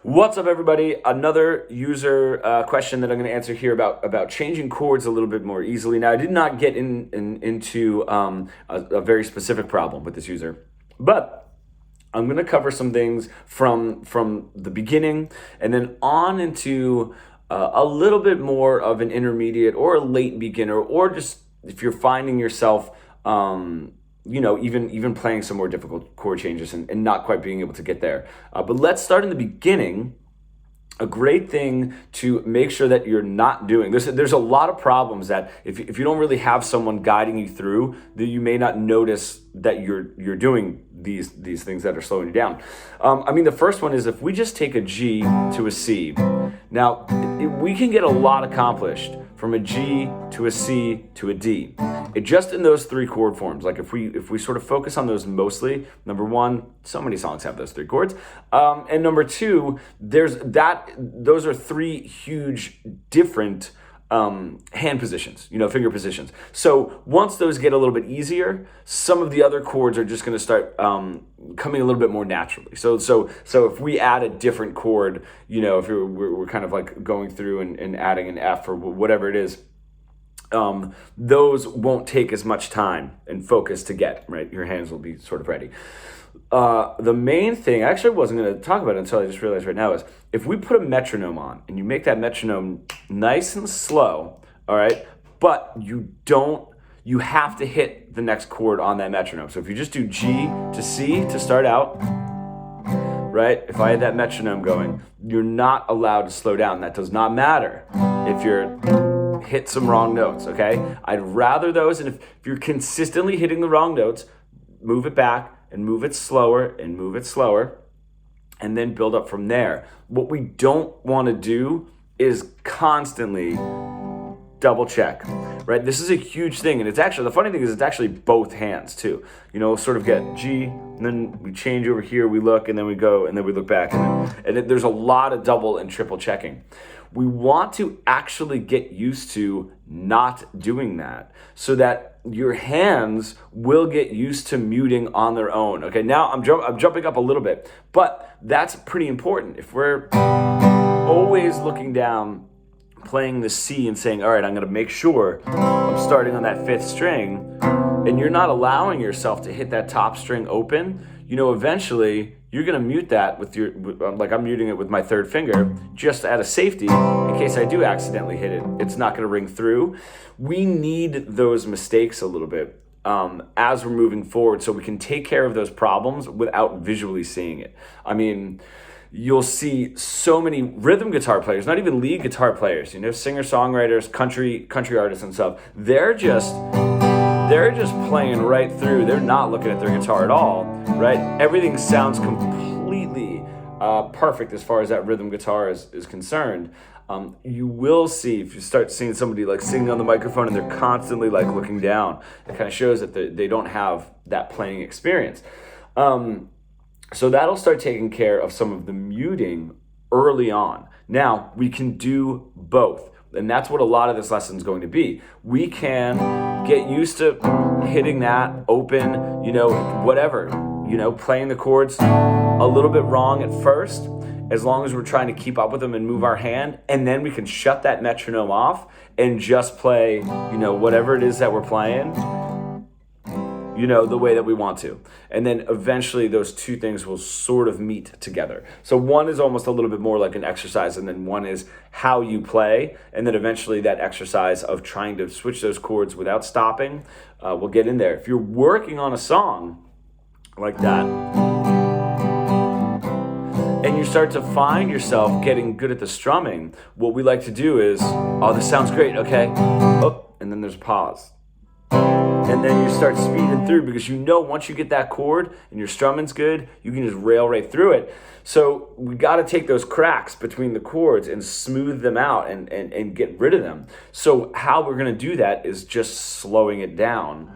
What's up, everybody? Another user question that I'm going to answer here about changing chords a little bit more easily. Now, I did not get into a very specific problem with this user, but I'm going to cover some things from the beginning and then on into a little bit more of an intermediate or a late beginner, or just if you're finding yourself even playing some more difficult chord changes and not quite being able to get there. But let's start in the beginning. A great thing to make sure that you're not doing this. There's a lot of problems that if you don't really have someone guiding you through, that you may not notice that you're doing these things that are slowing you down. The first one is if we just take a G to a C. Now, we can get a lot accomplished from a G to a C to a D. Just in those three chord forms. Like if we sort of focus on those mostly, number one, so many songs have those three chords. And number two, those are three huge different hand positions, finger positions. So once those get a little bit easier, some of the other chords are just going to start coming a little bit more naturally. So if we add a different chord, if we're kind of like going through and adding an F or whatever it is, those won't take as much time and focus to get, right? Your hands will be sort of ready. The main thing, I actually wasn't going to talk about it until I just realized right now, is if we put a metronome on and you make that metronome nice and slow, all right, but you have to hit the next chord on that metronome. So if you just do G to C to start out, right? If I had that metronome going, you're not allowed to slow down. That does not matter if you're hit some wrong notes, okay? I'd rather those, and if you're consistently hitting the wrong notes, move it back and move it slower and move it slower, and then build up from there. What we don't want to do is constantly double check, right? This is a huge thing, and it's actually, the funny thing is it's actually both hands too. Sort of get G, and then we change over here, we look, and then we go, and then we look back, and there's a lot of double and triple checking. We want to actually get used to not doing that so that your hands will get used to muting on their own. Okay, now I'm jumping up a little bit, but that's pretty important. If we're always looking down, playing the C and saying, all right, I'm going to make sure I'm starting on that fifth string, and you're not allowing yourself to hit that top string open, eventually you're going to mute that with like I'm muting it with my third finger, just out of safety, in case I do accidentally hit it. It's not going to ring through. We need those mistakes a little bit as we're moving forward so we can take care of those problems without visually seeing it. You'll see so many rhythm guitar players, not even lead guitar players, singer-songwriters, country artists and stuff. They're just playing right through. They're not looking at their guitar at all, right? Everything sounds completely perfect as far as that rhythm guitar is concerned. You will see, if you start seeing somebody like singing on the microphone and they're constantly like looking down, it kind of shows that they don't have that playing experience. So that'll start taking care of some of the muting early on. Now, we can do both. And that's what a lot of this lesson is going to be. We can get used to hitting that open, whatever, playing the chords a little bit wrong at first, as long as we're trying to keep up with them and move our hand. And then we can shut that metronome off and just play, whatever it is that we're playing, the way that we want to. And then eventually those two things will sort of meet together. So one is almost a little bit more like an exercise, and then one is how you play. And then eventually that exercise of trying to switch those chords without stopping will get in there. If you're working on a song like that, and you start to find yourself getting good at the strumming, what we like to do is, oh, this sounds great, okay. Oh, and then there's a pause. And then you start speeding through because once you get that chord and your strumming's good, you can just rail right through it. So we got to take those cracks between the chords and smooth them out and get rid of them. So how we're going to do that is just slowing it down,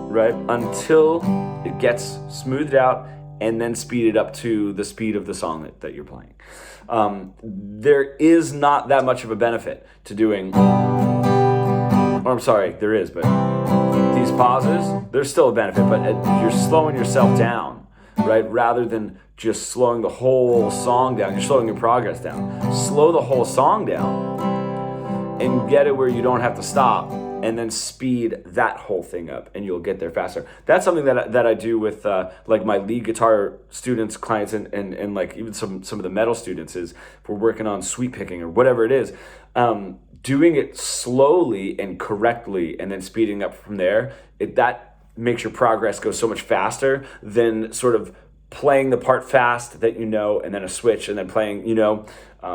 right? Until it gets smoothed out, and then speed it up to the speed of the song that you're playing. There is not that much of a benefit to doing, or I'm sorry, there is, but these pauses, there's still a benefit, but you're slowing yourself down right? Rather than just slowing the whole song down, you're slowing your progress down. Slow the whole song down and get it where you don't have to stop, and then speed that whole thing up, and you'll get there faster. That's something that I do with like my lead guitar students, clients, and like even some of the metal students, is if we're working on sweep picking or whatever it is, doing it slowly and correctly and then speeding up from there, that makes your progress go so much faster than sort of playing the part fast that you know, and then a switch, and then playing,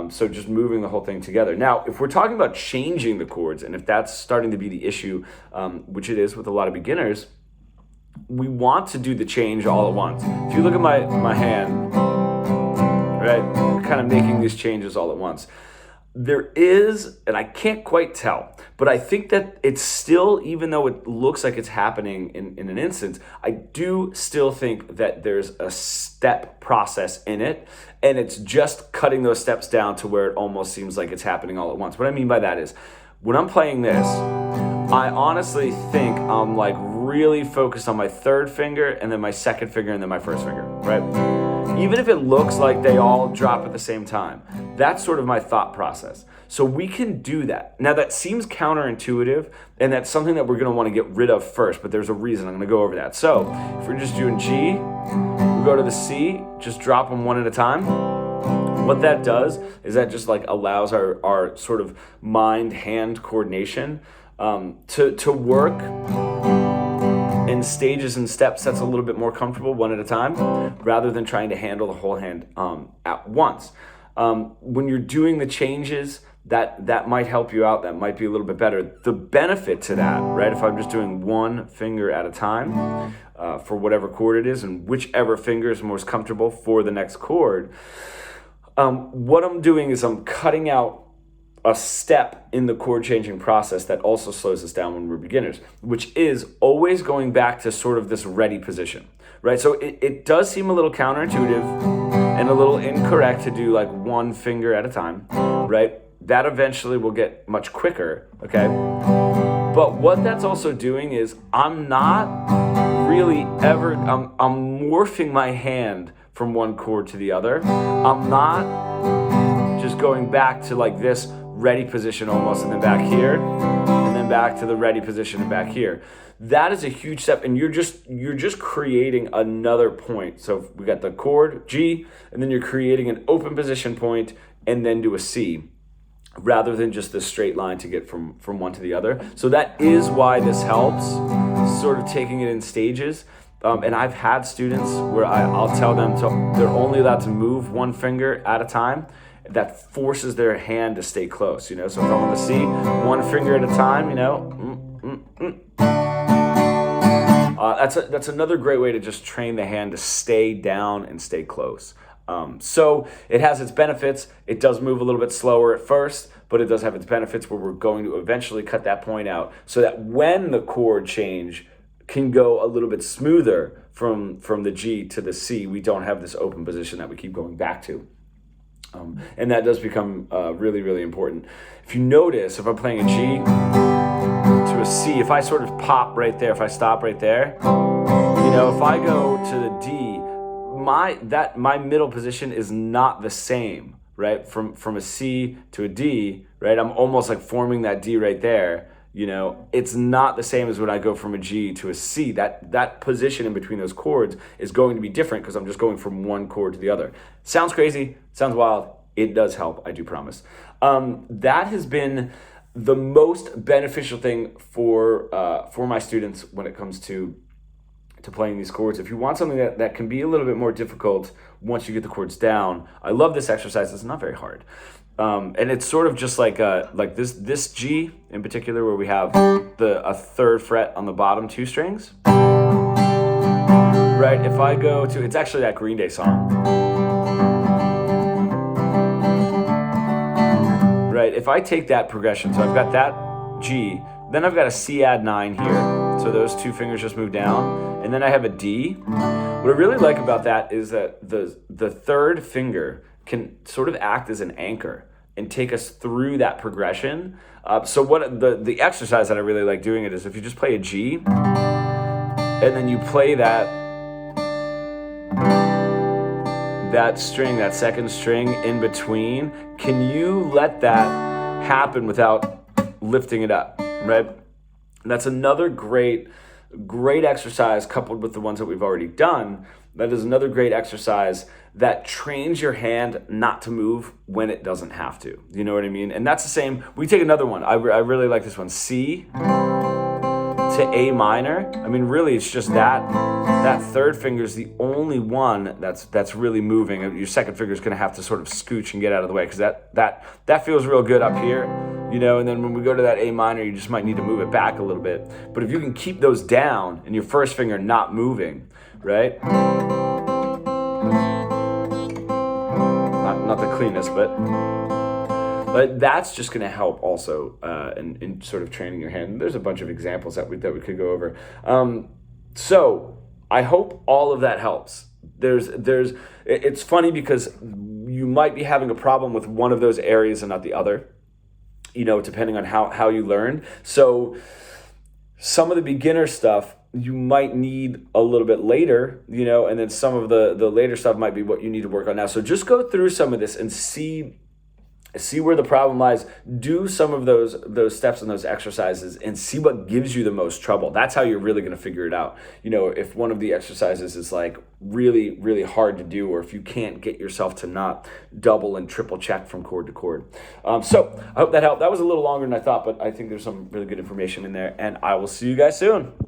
so just moving the whole thing together. Now, if we're talking about changing the chords, and if that's starting to be the issue, which it is with a lot of beginners, we want to do the change all at once. If you look at my hand, right, kind of making these changes all at once. There is, and I can't quite tell, but I think that it's still, even though it looks like it's happening in an instant, I do still think that there's a step process in it, and it's just cutting those steps down to where it almost seems like it's happening all at once. What I mean by that is, when I'm playing this, I honestly think I'm like really focused on my third finger, and then my second finger, and then my first finger, right? Even if it looks like they all drop at the same time, that's sort of my thought process. So we can do that. Now that seems counterintuitive, and that's something that we're gonna wanna get rid of first, but there's a reason. I'm gonna go over that. So if we're just doing G, we go to the C, just drop them one at a time. What that does is that just like allows our sort of mind-hand coordination to work in stages and steps that's a little bit more comfortable, one at a time, rather than trying to handle the whole hand at once. When you're doing the changes, that might help you out. That might be a little bit better. The benefit to that, right, if I'm just doing one finger at a time for whatever chord it is, and whichever finger is most comfortable for the next chord, what I'm doing is I'm cutting out a step in the chord changing process that also slows us down when we're beginners, which is always going back to sort of this ready position, right? So it does seem a little counterintuitive and a little incorrect to do like one finger at a time, right? That eventually will get much quicker, okay? But what that's also doing is I'm not really ever, I'm morphing my hand from one chord to the other. I'm not just going back to like this ready position almost, and then back here, and then back to the ready position and back here. That is a huge step, and you're just creating another point. So we got the chord G, and then you're creating an open position point, and then do a C, rather than just this straight line to get from one to the other. So that is why this helps, sort of taking it in stages. And I've had students where I'll tell them they're only allowed to move one finger at a time. That forces their hand to stay close, So if I'm on the C, one finger at a time, that's another great way to just train the hand to stay down and stay close. So it has its benefits. It does move a little bit slower at first, but it does have its benefits where we're going to eventually cut that point out so that when the chord change can go a little bit smoother from the G to the C, we don't have this open position that we keep going back to. And that does become really, really important. If you notice, if I'm playing a G to a C, if I sort of pop right there, if I stop right there, if I go to the D, my middle position is not the same, right? From a C to a D, right? I'm almost like forming that D right there. It's not the same as when I go from a G to a C. That position in between those chords is going to be different because I'm just going from one chord to the other. Sounds crazy, sounds wild. It does help, I do promise. That has been the most beneficial thing for my students when it comes to playing these chords. If you want something that can be a little bit more difficult once you get the chords down, I love this exercise. It's not very hard. And it's sort of just like this G in particular, where we have a third fret on the bottom two strings. Right? If I go to, it's actually that Green Day song. Right? If I take that progression, so I've got that G, then I've got a C add 9 here. So those two fingers just move down. And then I have a D. What I really like about that is that the third finger can sort of act as an anchor and take us through that progression. So what the exercise that I really like doing it is if you just play a G and then you play that that string, that second string in between, can you let that happen without lifting it up, right? And that's another great exercise coupled with the ones that we've already done. That is another great exercise that trains your hand not to move when it doesn't have to. You know what I mean? And that's the same. We take another one. I really like this one. C to A minor. I mean, really, it's just that third finger is the only one that's really moving. Your second finger is going to have to sort of scooch and get out of the way, because that feels real good up here, you know. And then when we go to that A minor, you just might need to move it back a little bit. But if you can keep those down and your first finger not moving, right? Not the cleanest, but that's just going to help also in sort of training your hand. There's a bunch of examples that we could go over. So I hope all of that helps. It's funny because you might be having a problem with one of those areas and not the other, you know, depending on how you learn. So some of the beginner stuff you might need a little bit later, you know, and then some of the later stuff might be what you need to work on now. So just go through some of this and see where the problem lies. Do some of those steps and those exercises and see what gives you the most trouble. That's how you're really going to figure it out. You know, if one of the exercises is like really, really hard to do, or if you can't get yourself to not double and triple check from chord to chord. So I hope that helped. That was a little longer than I thought, but I think there's some really good information in there, and I will see you guys soon.